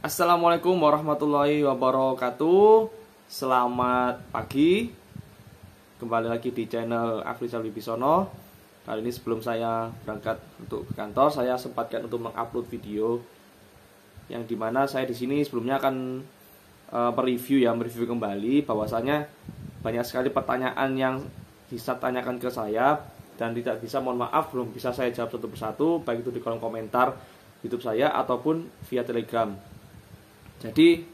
Assalamualaikum warahmatullahi wabarakatuh. Selamat pagi. Kembali lagi di channel Afrizal Wibisono. Kali ini sebelum saya berangkat untuk ke kantor, saya sempatkan untuk mengupload video yang dimana saya di sini sebelumnya akan mereview kembali bahwasanya banyak sekali pertanyaan yang bisa tanyakan ke saya dan tidak bisa, mohon maaf, belum bisa saya jawab satu persatu, baik itu di kolom komentar YouTube saya ataupun via Telegram. Jadi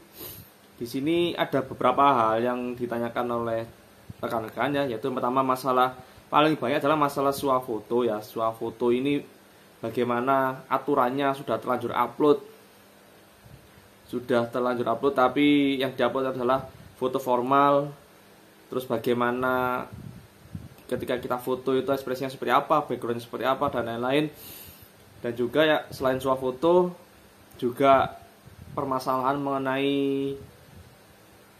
di sini ada beberapa hal yang ditanyakan oleh rekan-rekan ya, yaitu pertama masalah paling banyak adalah masalah swafoto ya. Swafoto ini bagaimana aturannya, sudah terlanjur upload tapi yang diupload adalah foto formal. Terus bagaimana ketika kita foto itu ekspresinya seperti apa, backgroundnya seperti apa, dan lain-lain. Dan juga ya, selain swafoto juga permasalahan mengenai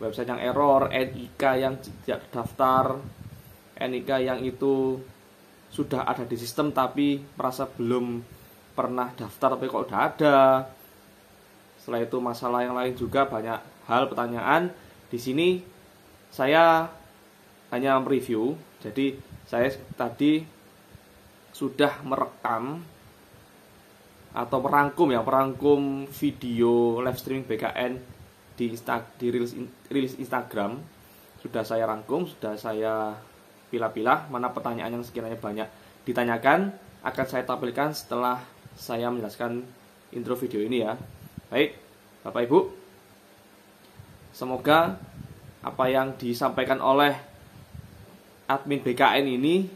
website yang error, NIK yang tidak terdaftar, NIK yang itu sudah ada di sistem tapi merasa belum pernah daftar tapi kok udah ada. Setelah itu masalah yang lain juga banyak hal pertanyaan. Di sini saya hanya mereview. Jadi saya tadi sudah merekam atau merangkum video live streaming BKN di rilis Instagram. Sudah saya rangkum, sudah saya pilah-pilah mana pertanyaan yang sekiranya banyak ditanyakan, akan saya tampilkan setelah saya menjelaskan intro video ini ya. Baik, Bapak Ibu, semoga apa yang disampaikan oleh admin BKN ini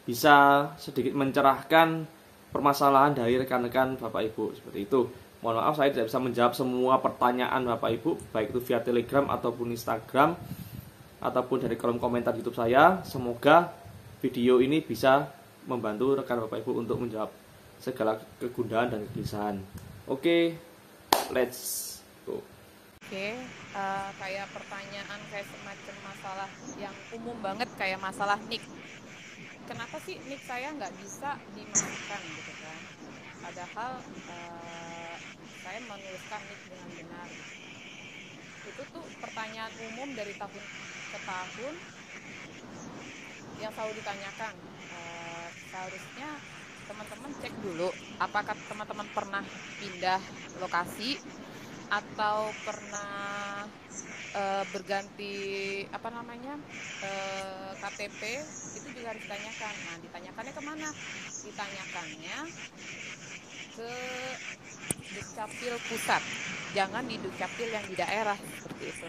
bisa sedikit mencerahkan permasalahan dari rekan-rekan Bapak Ibu, seperti itu. Mohon maaf saya tidak bisa menjawab semua pertanyaan Bapak Ibu, baik itu via Telegram ataupun Instagram ataupun dari kolom komentar YouTube saya. Semoga video ini bisa membantu rekan Bapak Ibu untuk menjawab segala kegundahan dan kegelisahan. Oke, let's go. Oke, kayak pertanyaan kayak semacam masalah yang umum banget kayak masalah nick. Kenapa sih nick saya nggak bisa dimasukkan gitu kan? Padahal saya menuliskan nick dengan benar. Itu tuh pertanyaan umum dari tahun ke tahun yang selalu ditanyakan. Seharusnya teman-teman cek dulu apakah teman-teman pernah pindah lokasi atau pernah berganti KTP. Itu juga harus ditanyakan. Nah, ditanyakannya kemana? Ditanyakannya ke Dukcapil pusat, jangan di Dukcapil yang di daerah, seperti itu.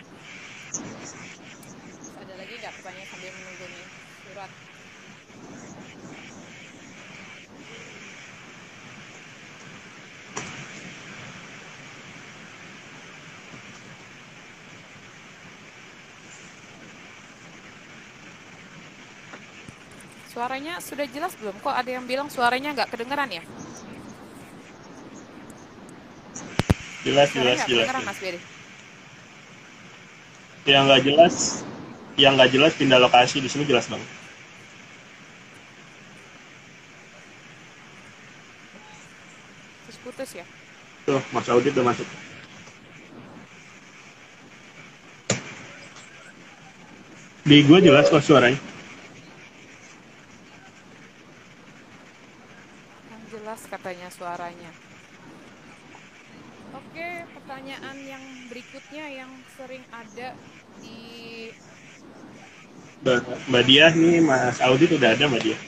Ada lagi nggak pertanyaan sambil menunggu nih surat? Suaranya sudah jelas belum? Kok ada yang bilang suaranya nggak kedengeran ya? Jelas. Mas Beri? Yang nggak jelas pindah lokasi. Di sini jelas banget. Terus putus ya? Tuh, Mas Audit udah masuk. Di gue jelas kok suaranya. Yang jelas katanya suaranya. Oke, pertanyaan yang berikutnya yang sering ada di Mbak Diah nih, Mas Audit udah ada Mbak Diah.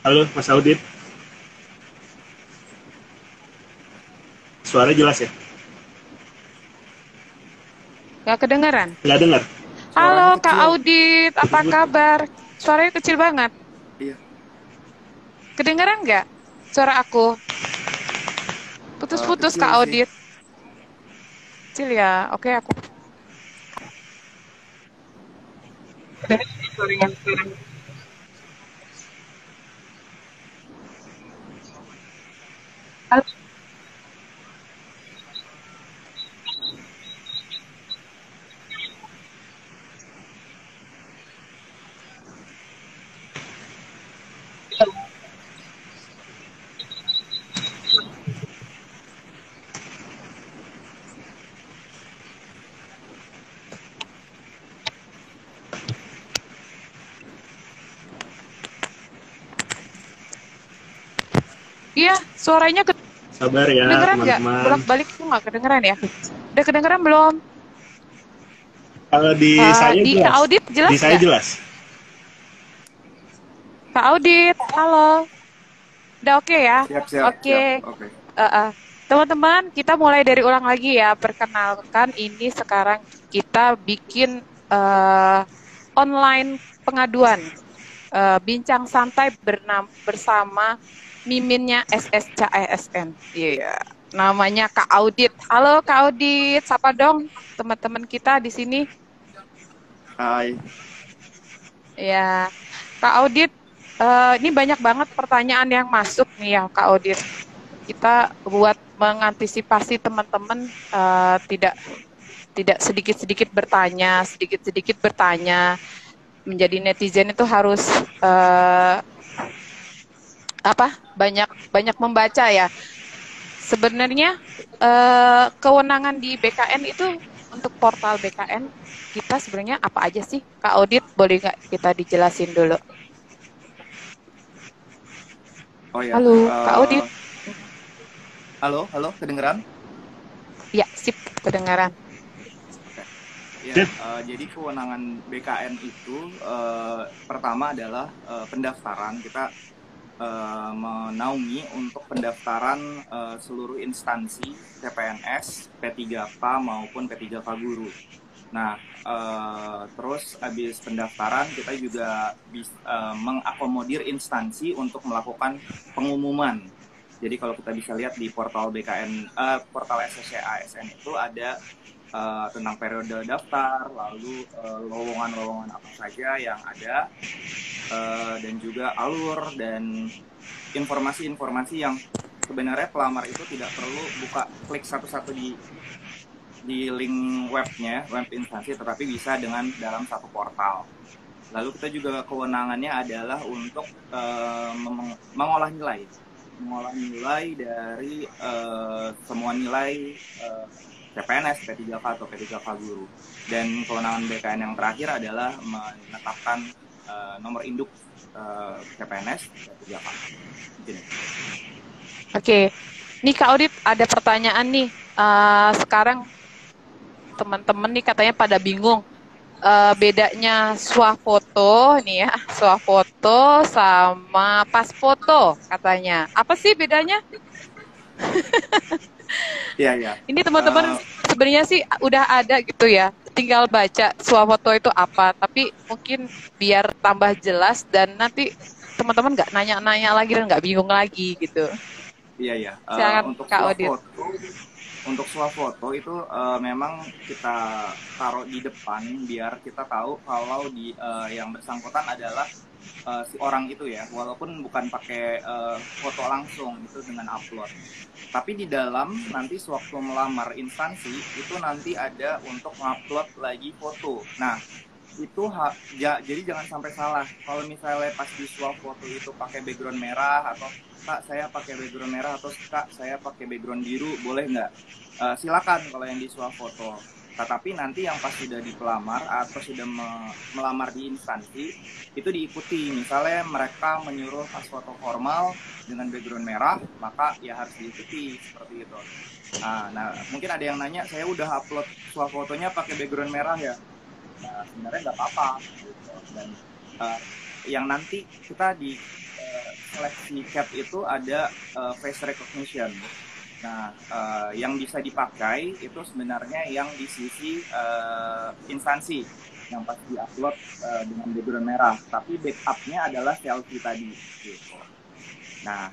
Halo Mas Audit. Suara jelas ya? Gak kedengeran? Nggak dengar. Halo Kak Audit, apa kabar? Suaranya kecil banget. Iya. Kedengeran nggak suara aku? Putus-putus Kecil Kak sih. Audit. Kecil ya, oke aku. Iya, suaranya Sabar ya kedengeran nggak? teman-teman. Bolak-balik tuh nggak kedengeran ya? Udah kedengeran belum? Kalau di saya Di Kak jelas. Audit jelas Di saya nggak? jelas. Kak Audit, halo. Udah oke ya? Siap, siap, siap. Oke. Oke. Teman-teman, kita mulai dari ulang lagi ya. Perkenalkan, ini sekarang kita bikin online pengaduan. Bincang santai bersama miminnya SSCASN. Iya. Namanya Kak Audit. Halo Kak Audit, sapa dong teman-teman kita di sini. Hai. Ya, Kak Audit, ini banyak banget pertanyaan yang masuk nih ya Kak Audit. Kita buat mengantisipasi teman-teman tidak sedikit-sedikit bertanya. Menjadi netizen itu harus banyak membaca ya. Sebenarnya kewenangan di BKN itu untuk portal BKN kita sebenarnya apa aja sih? Kak Audit, boleh nggak kita dijelasin dulu? Oh ya. Halo, Kak Audit. Halo, kedengeran? Ya, sip, kedengaran. Ya, jadi kewenangan BKN itu pertama adalah pendaftaran. Kita menaungi untuk pendaftaran seluruh instansi CPNS, P3K maupun P3K Guru. Nah, terus habis pendaftaran kita juga mengakomodir instansi untuk melakukan pengumuman. Jadi kalau kita bisa lihat di portal BKN, portal SSCASN itu ada tentang periode daftar, lalu lowongan-lowongan apa saja yang ada, dan juga alur dan informasi-informasi yang sebenarnya pelamar itu tidak perlu buka klik satu-satu di link webnya, web instansi, tetapi bisa dengan dalam satu portal. Lalu kita juga kewenangannya adalah untuk mengolah nilai dari semua nilai CPNS, P3K atau P3K Guru. Dan kewenangan BKN yang terakhir adalah menetapkan nomor induk CPNS P3K. Oke, nih Kak Audit ada pertanyaan nih. Sekarang teman-teman nih katanya pada bingung bedanya swafoto nih ya, swafoto sama pas foto katanya. Apa sih bedanya? Iya. Ini teman-teman sebenarnya sih udah ada gitu ya. Tinggal baca swafoto itu apa. Tapi mungkin biar tambah jelas dan nanti teman-teman nggak nanya-nanya lagi dan nggak bingung lagi gitu. Iya. Silakan Kak Audit. Untuk swafoto itu memang kita taruh di depan biar kita tahu kalau yang bersangkutan adalah si orang itu ya, walaupun bukan pakai foto langsung itu dengan upload. Tapi di dalam nanti sewaktu melamar instansi itu nanti ada untuk ngupload lagi foto. Nah, itu jadi jangan sampai salah. Kalau misalnya pas di swafoto itu pakai background merah atau Kak saya pakai background merah atau Kak saya pakai background biru, boleh nggak? Silakan kalau yang di swafoto. Tetapi nanti yang pas sudah dipelamar atau sudah melamar di instansi itu diikuti. Misalnya mereka menyuruh pas foto formal dengan background merah, maka ya harus diikuti seperti itu. Nah mungkin ada yang nanya, saya udah upload swafotonya pakai background merah ya. Nah, sebenarnya nggak apa-apa gitu. Dan yang nanti kita di seleksi CAT itu ada face recognition. Nah, yang bisa dipakai itu sebenarnya yang di sisi instansi yang pas di-upload dengan background merah, tapi backupnya adalah selfie tadi gitu. Nah,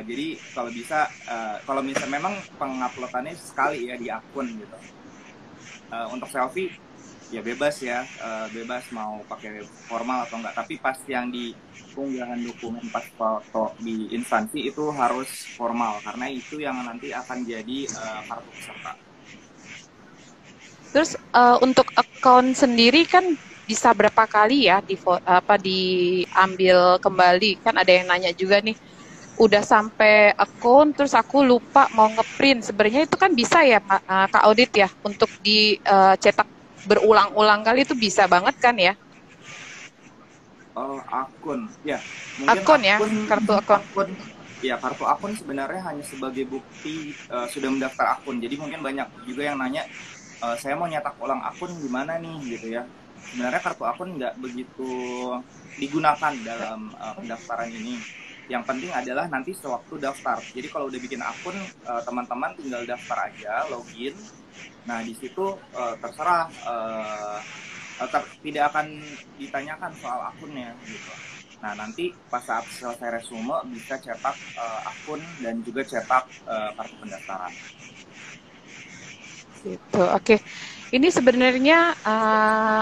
jadi kalau bisa, kalau misalnya memang penguploadannya sekali ya di akun gitu. Untuk selfie ya bebas ya, bebas mau pakai formal atau enggak, tapi pas yang di unggahan dokumen pas foto di instansi itu harus formal karena itu yang nanti akan jadi kartu peserta. Terus untuk account sendiri kan bisa berapa kali ya diambil kembali, kan ada yang nanya juga nih, udah sampai account terus aku lupa mau ngeprint, sebenarnya itu kan bisa ya Kak Audit ya untuk dicetak berulang-ulang kali, itu bisa banget kan ya? Akun ya, mungkin akun ya, kartu akun. Ya, kartu akun sebenarnya hanya sebagai bukti sudah mendaftar akun. Jadi mungkin banyak juga yang nanya, saya mau nyetak ulang akun gimana nih gitu ya. Sebenarnya kartu akun nggak begitu digunakan dalam pendaftaran ini. Yang penting adalah nanti sewaktu daftar. Jadi kalau udah bikin akun, teman-teman tinggal daftar aja, login. Nah, di situ terserah tidak akan ditanyakan soal akunnya gitu. Nah, nanti pas saat selesai resume bisa cetak akun dan juga cetak kartu pendaftaran. Gitu. Oke. Ini sebenarnya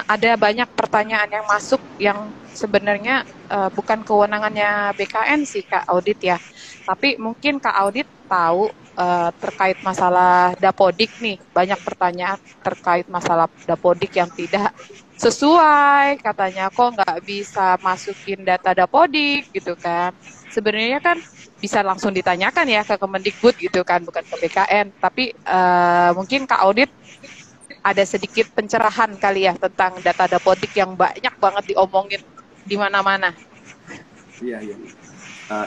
ada banyak pertanyaan yang masuk yang sebenarnya bukan kewenangannya BKN sih Kak Audit ya. Tapi mungkin Kak Audit tahu terkait masalah Dapodik nih. Banyak pertanyaan terkait masalah Dapodik yang tidak sesuai. Katanya kok nggak bisa masukin data Dapodik gitu kan. Sebenarnya kan bisa langsung ditanyakan ya ke Kemendikbud gitu kan, bukan ke BKN. Tapi mungkin Kak Audit ada sedikit pencerahan kali ya tentang data Dapodik yang banyak banget diomongin di mana-mana. Iya, iya.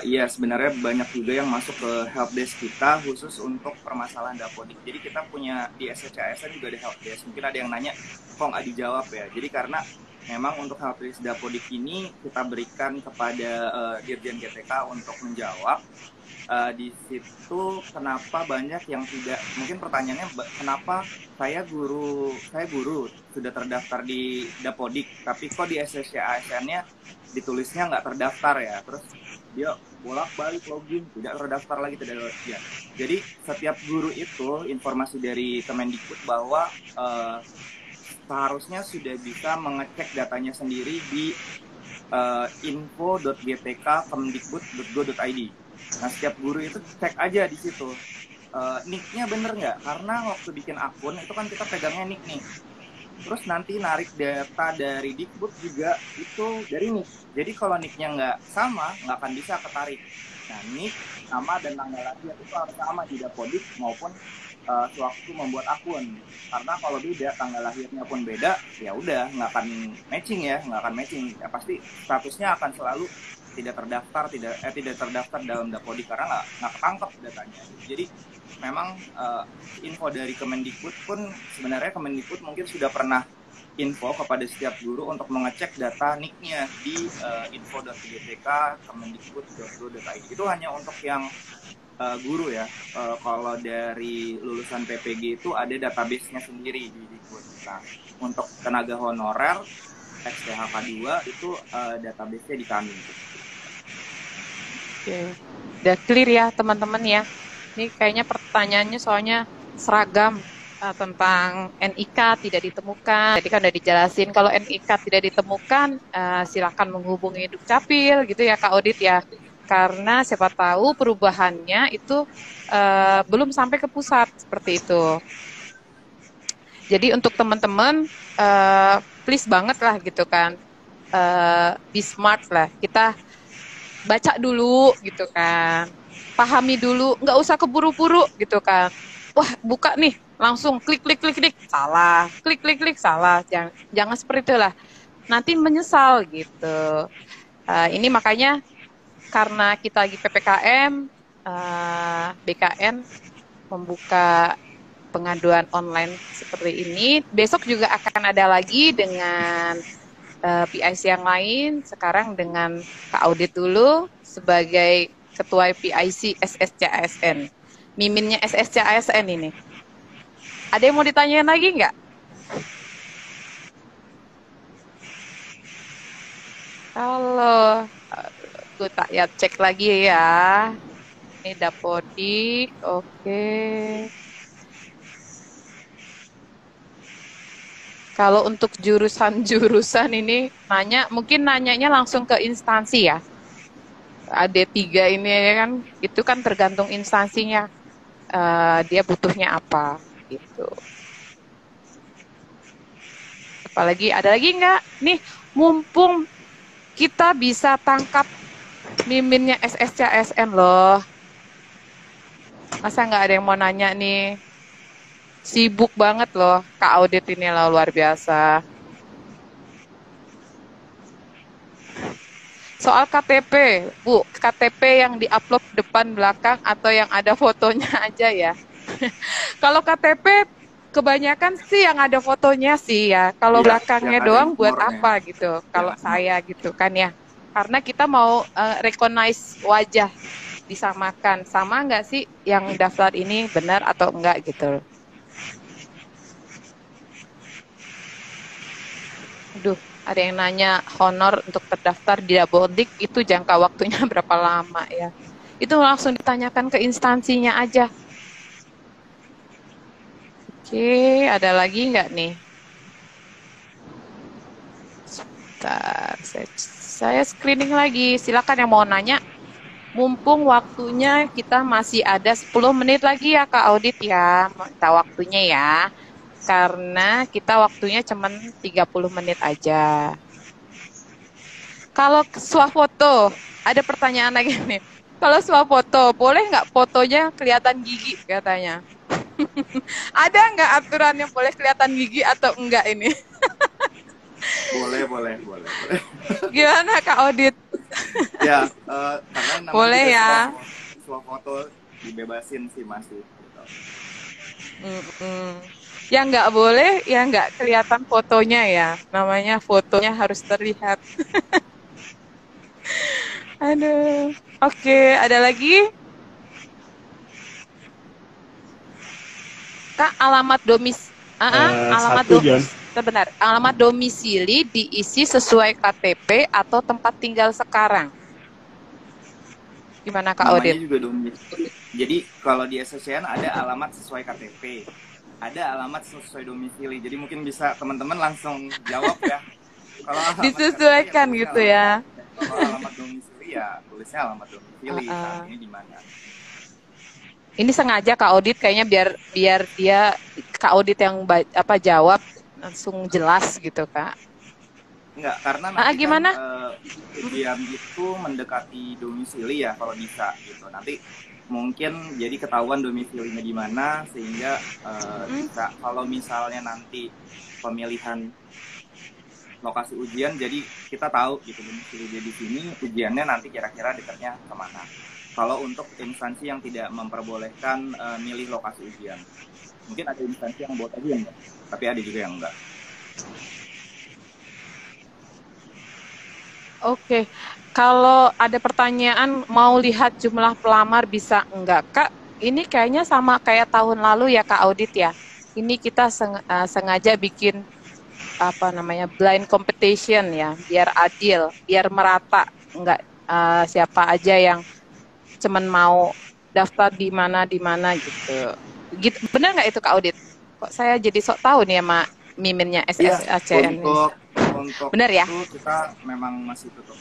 Iya, sebenarnya banyak juga yang masuk ke helpdesk kita khusus untuk permasalahan Dapodik. Jadi kita punya di SCASN juga ada helpdesk. Mungkin ada yang nanya, kok nggak dijawab ya? Jadi karena memang untuk helpdesk Dapodik ini kita berikan kepada Dirjen GTK untuk menjawab. Di situ kenapa banyak yang tidak, mungkin pertanyaannya kenapa saya guru sudah terdaftar di Dapodik, tapi kok di SCASN-nya ditulisnya nggak terdaftar ya? Terus dia bolak-balik login tidak terdaftar lagi ya. Jadi setiap guru itu informasi dari Kemendikbud bahwa seharusnya sudah bisa mengecek datanya sendiri di info.gtk.kemendikbud.go.id. Nah, setiap guru itu cek aja di situ nick-nya bener nggak, karena waktu bikin akun itu kan kita pegangnya nick nih. Terus nanti narik data dari Dikbud juga itu dari nick. Jadi kalau nicknya nggak sama, nggak akan bisa ketarik. Nah, nick, nama, dan tanggal lahir itu harus sama di Dapodik maupun sewaktu membuat akun. Karena kalau beda, tanggal lahirnya pun beda, ya udah nggak akan matching ya, nggak akan matching. Ya pasti statusnya akan selalu tidak terdaftar dalam Dapodik karena nggak ketangkep datanya. Jadi memang info dari Kemendikbud pun sebenarnya Kemendikbud mungkin sudah pernah info kepada setiap guru untuk mengecek data nick-nya di info.gtk.kemendikbud.go.id. Itu hanya untuk yang guru ya. Kalau dari lulusan PPG itu ada database-nya sendiri di Dikbud. Nah, untuk tenaga honorer XTHK 2 itu database-nya di kami. Oke. Udah clear ya teman-teman ya. Ini kayaknya pertanyaannya soalnya seragam tentang NIK tidak ditemukan. Jadi kan udah dijelasin kalau NIK tidak ditemukan, silakan menghubungi Dukcapil gitu ya Kak Audit ya. Karena siapa tahu perubahannya itu belum sampai ke pusat seperti itu. Jadi untuk teman-teman please banget lah gitu kan, be smart lah. Kita baca dulu gitu kan, pahami dulu, nggak usah keburu-buru gitu kan. Wah, buka nih langsung klik salah, klik salah. Jangan seperti itulah, nanti menyesal gitu. Ini makanya karena kita lagi PPKM, BKN membuka pengaduan online seperti ini. Besok juga akan ada lagi dengan PIC yang lain. Sekarang dengan Kak Audit dulu sebagai Ketua PIC SSCASN. Miminnya SSCASN ini. Ada yang mau ditanyain lagi nggak? Halo, gue tak ya cek lagi ya. Ini Dapodik, oke. Kalau untuk jurusan-jurusan ini mungkin nanyanya langsung ke instansi ya. AD3 ini kan, itu kan tergantung instansinya. Dia butuhnya apa gitu. Apalagi ada lagi nggak? Nih, mumpung kita bisa tangkap miminnya SSCASN loh. Masa nggak ada yang mau nanya nih? Sibuk banget loh Kak Audit ini loh, luar biasa. Soal KTP, Bu, KTP yang diupload depan belakang atau yang ada fotonya aja ya. Kalau KTP kebanyakan sih yang ada fotonya sih ya. Kalau Iya, yang belakangnya ada doang buat nomornya. apa gitu. Kalau Yang saya gitu kan ya. Karena kita mau recognize wajah, disamakan. Sama nggak sih yang daftar ini benar atau enggak gitu. Aduh, ada yang nanya honor untuk terdaftar di Dabodik itu jangka waktunya berapa lama ya? Itu langsung ditanyakan ke instansinya aja. Oke, ada lagi nggak nih? Sebentar, saya screening lagi. Silakan yang mau nanya. Mumpung waktunya kita masih ada 10 menit lagi ya Kak Audit ya. Minta waktunya ya. Karena kita waktunya cuma 30 menit aja. Kalau swafoto, ada pertanyaan lagi nih. Kalau swafoto, boleh nggak fotonya kelihatan gigi katanya? Ada nggak aturan yang boleh kelihatan gigi atau enggak ini? boleh. Gimana Kak Audit? Ya, karena namanya Boleh juga ya. swafoto dibebasin sih masih. Gitu. Yang nggak boleh, ya nggak kelihatan fotonya ya. Namanya fotonya harus terlihat. Aduh. Oke, ada lagi? Kak, alamat Satu, Jan. Sebentar, alamat domisili diisi sesuai KTP atau tempat tinggal sekarang. Gimana Kak Namanya Audit? juga domisili. Jadi kalau di SSCN ada alamat sesuai KTP, ada alamat sesuai domisili. Jadi mungkin bisa teman-teman langsung jawab ya. Kalau alamat Disesuaikan KTP, gitu ya. Kalau alamat domisili ya tulisnya alamat domisili. Saat ini di mana? Ini sengaja Kak Audit kayaknya biar dia Kak Audit yang jawab langsung jelas gitu Kak. Enggak, karena nanti gimana? ujian itu mendekati domisili ya kalau bisa gitu. Nanti mungkin jadi ketahuan domisilinya di mana sehingga bisa kalau misalnya nanti pemilihan lokasi ujian jadi kita tahu gitu domisili di sini ujiannya nanti kira-kira dekatnya kemana. Kalau untuk instansi yang tidak memperbolehkan milih lokasi ujian, mungkin ada instansi yang buat aja enggak, tapi ada juga yang enggak. Oke, kalau ada pertanyaan mau lihat jumlah pelamar bisa enggak Kak? Ini kayaknya sama kayak tahun lalu ya Kak Audit ya. Ini kita sengaja bikin blind competition ya, biar adil, biar merata, enggak siapa aja yang cuman mau daftar di mana gitu. Benar nggak itu Kak Audit? Kok saya jadi sok tahu nih sama miminnya SSCN ini. Untuk benar ya? Itu kita memang masih tutup.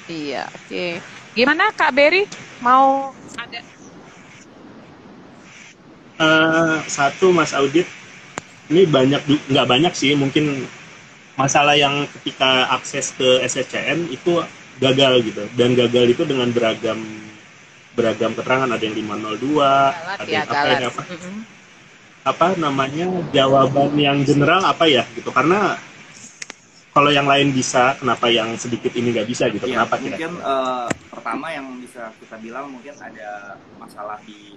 Iya, oke. Gimana Kak Berry? Mau ada? Satu Mas Audit, ini nggak banyak sih, mungkin masalah yang ketika akses ke SSCN itu gagal gitu, dan gagal itu dengan beragam keterangan, ada yang 502, ada yang apa namanya jawaban yang general apa ya gitu, karena kalau yang lain bisa, kenapa yang sedikit ini nggak bisa gitu? Ya, kenapa mungkin pertama yang bisa kita bilang mungkin ada masalah di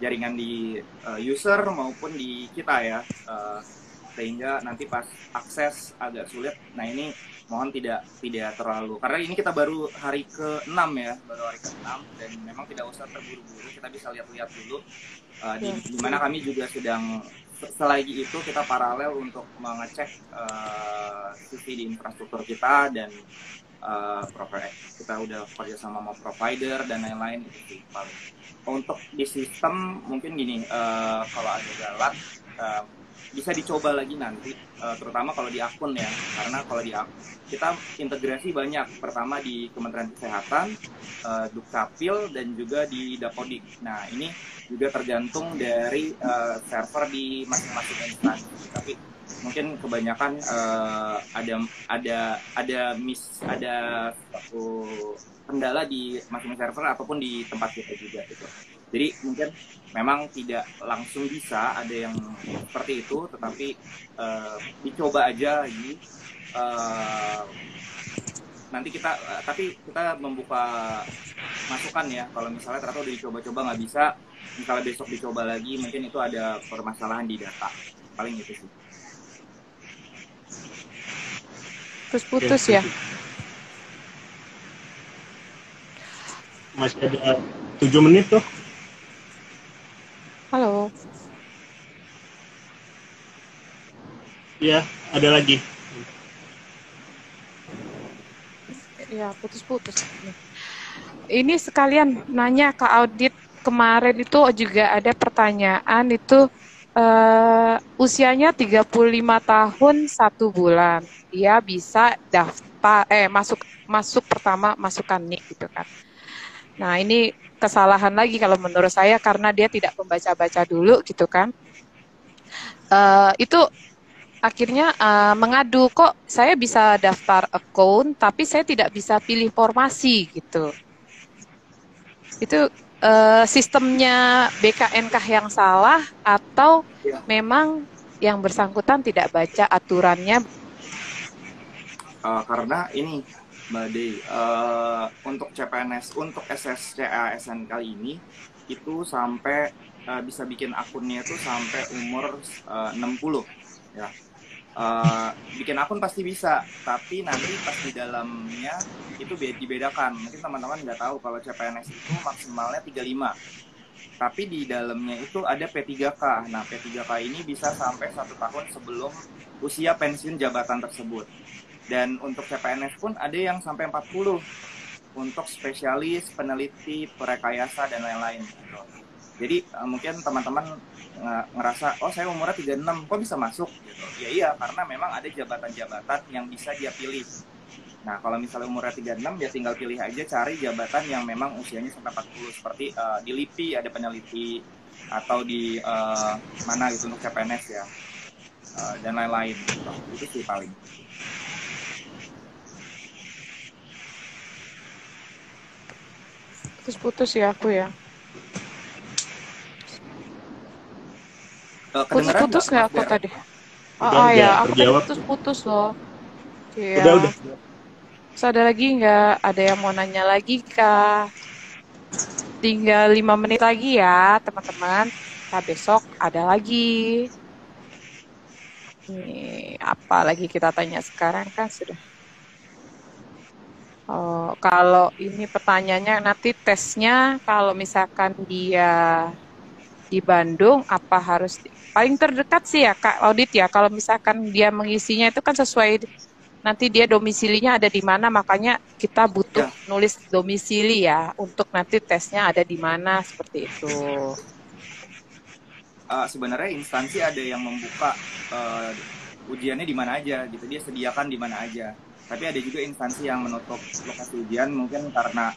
jaringan di user maupun di kita ya, sehingga nanti pas akses agak sulit. Nah ini mohon tidak terlalu, karena ini kita baru hari ke-6 ya, dan memang tidak usah terburu-buru, kita bisa lihat-lihat dulu di mana kami juga sedang selagi itu kita paralel untuk mengecek sisi di infrastruktur kita dan kita udah kerja sama provider dan lain-lain itu sih paling. Untuk di sistem mungkin gini, kalau ada galat bisa dicoba lagi nanti, terutama kalau di akun ya, karena kalau di akun kita integrasi banyak, pertama di Kementerian Kesehatan, Dukcapil, dan juga di Dapodik. Nah ini juga tergantung dari server di masing-masing instansi, tapi mungkin kebanyakan ada satu kendala di masing-masing server ataupun di tempat kita juga gitu. Jadi mungkin memang tidak langsung bisa ada yang seperti itu, tetapi dicoba aja lagi eh, nanti kita tapi kita membuka masukan ya, kalau misalnya ternyata udah dicoba-coba nggak bisa, misalnya besok dicoba lagi, mungkin itu ada permasalahan di data, paling itu sih. Terus putus ya. Masih ada 7 menit tuh. Halo. Iya, ada lagi. Ya, putus-putus. Ini sekalian nanya ke audit, kemarin itu juga ada pertanyaan itu usianya 35 tahun 1 bulan. Dia bisa daftar masuk pertama masukkan NIK gitu kan. Nah, ini kesalahan lagi kalau menurut saya karena dia tidak membaca-baca dulu gitu kan. Itu akhirnya mengadu, kok saya bisa daftar account tapi saya tidak bisa pilih formasi gitu. Itu sistemnya BKNK yang salah atau memang yang bersangkutan tidak baca aturannya? Karena ini Mbak Dey, untuk CPNS, untuk SSCASN kali ini itu sampai bisa bikin akunnya itu sampai umur 60 ya. Bikin akun pasti bisa, tapi nanti pas di dalamnya itu dibedakan. Mungkin teman-teman nggak tahu kalau CPNS itu maksimalnya 35, tapi di dalamnya itu ada P3K. Nah, P3K ini bisa sampai 1 tahun sebelum usia pensiun jabatan tersebut. Dan untuk CPNS pun ada yang sampai 40 untuk spesialis, peneliti, perekayasa, dan lain-lain. Jadi mungkin teman-teman ngerasa, oh saya umurnya 36, kok bisa masuk? Gitu. Ya iya, karena memang ada jabatan-jabatan yang bisa dia pilih. Nah, kalau misalnya umurnya 36, ya tinggal pilih aja cari jabatan yang memang usianya sampai 40. Seperti di LIPI ada peneliti, atau di mana gitu untuk CPNS ya, dan lain-lain. Gitu. Itu sih paling. Putus-putus ya aku ya. Putus-putus nggak aku tadi? Udah, Ya, aku tadi terjawab. putus-putus loh. Iya. Udah. Terus ada lagi nggak? Ada yang mau nanya lagi kah? Tinggal 5 menit lagi ya teman-teman. Nah, besok ada lagi. Ini apa lagi kita tanya sekarang kan sudah. Oh, kalau ini pertanyaannya nanti tesnya kalau misalkan dia di Bandung apa harus paling terdekat sih ya Kak Audit ya, kalau misalkan dia mengisinya itu kan sesuai nanti dia domisilinya ada di mana, makanya kita butuh nulis domisili ya untuk nanti tesnya ada di mana seperti itu. Sebenarnya instansi ada yang membuka ujiannya di mana aja gitu, dia sediakan di mana aja. Tapi ada juga instansi yang menutup lokasi ujian mungkin karena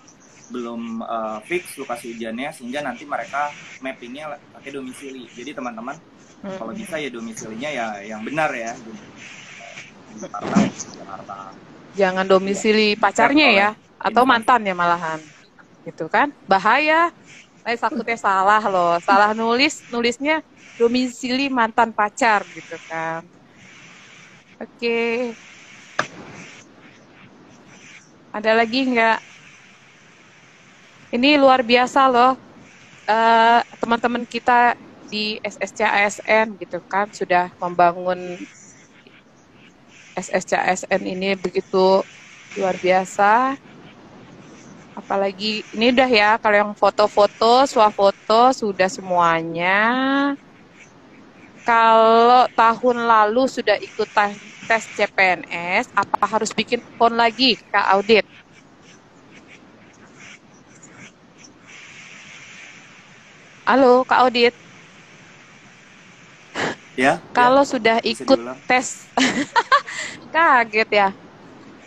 belum fix lokasi ujiannya, sehingga nanti mereka mappingnya pakai domisili. Jadi teman-teman kalau bisa ya domisilinya ya yang benar ya. Jakarta. Jangan domisili pacarnya ya, atau mantan ya malahan, gitu kan? Bahaya. Takutnya salah loh, salah nulisnya domisili mantan pacar gitu kan. Oke. Ada lagi nggak? Ini luar biasa loh, teman-teman kita di SSCASN gitu kan sudah membangun SSCASN ini begitu luar biasa. Apalagi ini udah ya, kalau yang foto-foto, swafoto sudah semuanya. Kalau tahun lalu sudah ikut tes CPNS, apa harus bikin phone lagi, Kak Audit? Halo, Kak Audit. Ya. Kalau sudah ikut tes, kaget ya.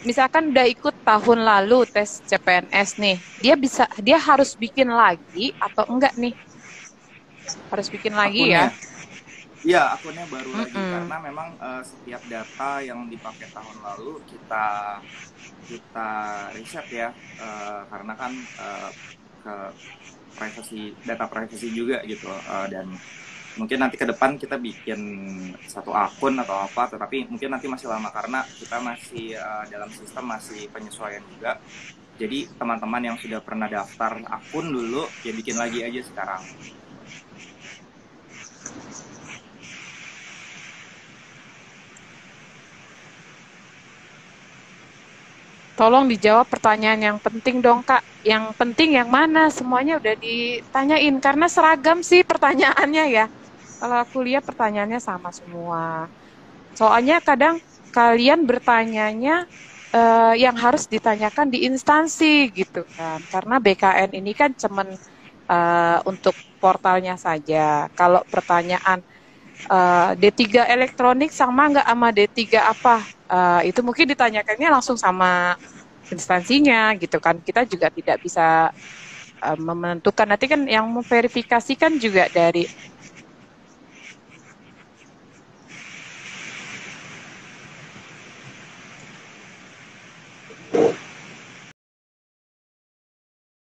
Misalkan udah ikut tahun lalu tes CPNS nih, dia harus bikin lagi atau enggak nih? Harus bikin lagi akunnya, ya? Iya, akunnya baru lagi karena memang setiap data yang dipakai tahun lalu kita riset ya, karena kan ke data privacy juga gitu, dan Mungkin nanti ke depan kita bikin satu akun atau apa, tetapi mungkin nanti masih lama karena kita masih dalam sistem masih penyesuaian juga. Jadi teman-teman yang sudah pernah daftar akun dulu, ya bikin lagi aja sekarang. Tolong dijawab pertanyaan yang penting dong, Kak. Yang penting yang mana? Semuanya udah ditanyain karena seragam sih pertanyaannya ya. Kalau aku lihat pertanyaannya sama semua. Soalnya kadang kalian bertanyanya yang harus ditanyakan di instansi gitu kan. Karena BKN ini kan cuman untuk portalnya saja. Kalau pertanyaan D3 elektronik sama nggak sama D3 apa? Itu mungkin ditanyakannya langsung sama instansinya gitu kan. Kita juga tidak bisa menentukan. Nanti kan yang memverifikasikan juga dari